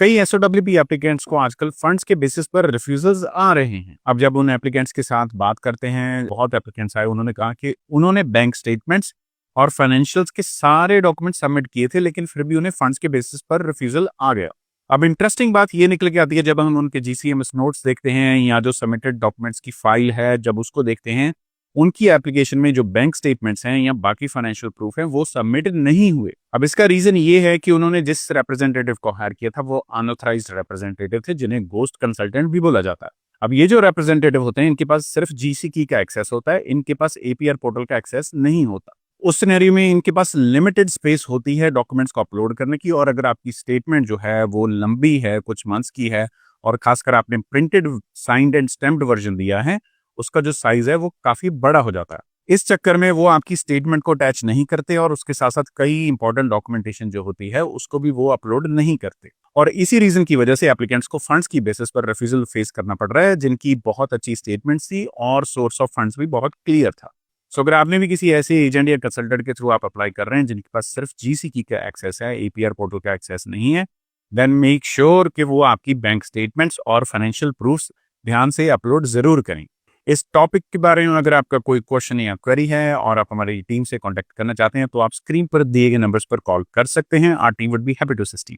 कई एसओडब्ल्यूपी एप्लीकेंट्स को आजकल फंड्स के बेसिस पर रिफ्यूजल्स आ रहे हैं। अब जब उन एप्लीकेंट्स के साथ बात करते हैं, बहुत एप्लीकेंट्स आए, उन्होंने कहा कि उन्होंने बैंक स्टेटमेंट्स और फाइनेंशियल्स के सारे डॉक्यूमेंट सबमिट किए थे, लेकिन फिर भी उन्हें फंड्स के बेसिस पर रिफ्यूजल आ गया। अब इंटरेस्टिंग बात ये निकल के आती है, जब हम उनके जीसीएमएस नोट्स देखते हैं या जो सबमिटेड डॉक्यूमेंट्स की फाइल है, जब उसको देखते हैं, उनकी एप्लीकेशन में जो बैंक स्टेटमेंट्स हैं या बाकी फाइनेंशियल प्रूफ हैं वो सबमिट नहीं हुए। अब इसका रीजन ये है कि उन्होंने जिस रिप्रेजेंटेटिव को हायर किया था वो अनऑथराइज्ड रिप्रेजेंटेटिव थे, जिन्हें गोस्ट कंसल्टेंट भी बोला जाता है। अब ये जो रिप्रेजेंटेटिव होते हैं, इनके पास सिर्फ जीसी की का एक्सेस होता है, इनके पास एपीआर पोर्टल का एक्सेस नहीं होता। उस सिनेरियो में इनके पास लिमिटेड स्पेस होती है डॉक्यूमेंट्स को अपलोड करने की, और अगर आपकी स्टेटमेंट जो है वो लंबी है, कुछ मंथ्स की है, और खासकर आपने printed, signed and stamped version दिया है, उसका जो साइज है वो काफी बड़ा हो जाता है। इस चक्कर में वो आपकी स्टेटमेंट को अटैच नहीं करते, और उसके साथ साथ कई इंपॉर्टेंट डॉक्यूमेंटेशन जो होती है उसको भी वो अपलोड नहीं करते। और इसी रीजन की वजह से एप्लीकेंट्स को फंड्स की बेसिस पर रिफ्यूजल फेस करना पड़ रहा है, जिनकी बहुत अच्छी स्टेटमेंट्स थी और सोर्स ऑफ फंड्स भी बहुत क्लियर था। सो अगर आपने भी किसी ऐसे एजेंट या कंसल्टेंट के थ्रू आप अप्लाई कर रहे हैं जिनके पास सिर्फ जीसीकी का एक्सेस है, एपीआर पोर्टल का एक्सेस नहीं है, देन मेक श्योर कि वो आपकी बैंक स्टेटमेंट्स और फाइनेंशियल प्रूफ्स ध्यान से अपलोड जरूर करें। इस टॉपिक के बारे में अगर आपका कोई क्वेश्चन या क्वेरी है और आप हमारी टीम से कांटेक्ट करना चाहते हैं, तो आप स्क्रीन पर दिए गए नंबर्स पर कॉल कर सकते हैं। Our team would be happy to assist you.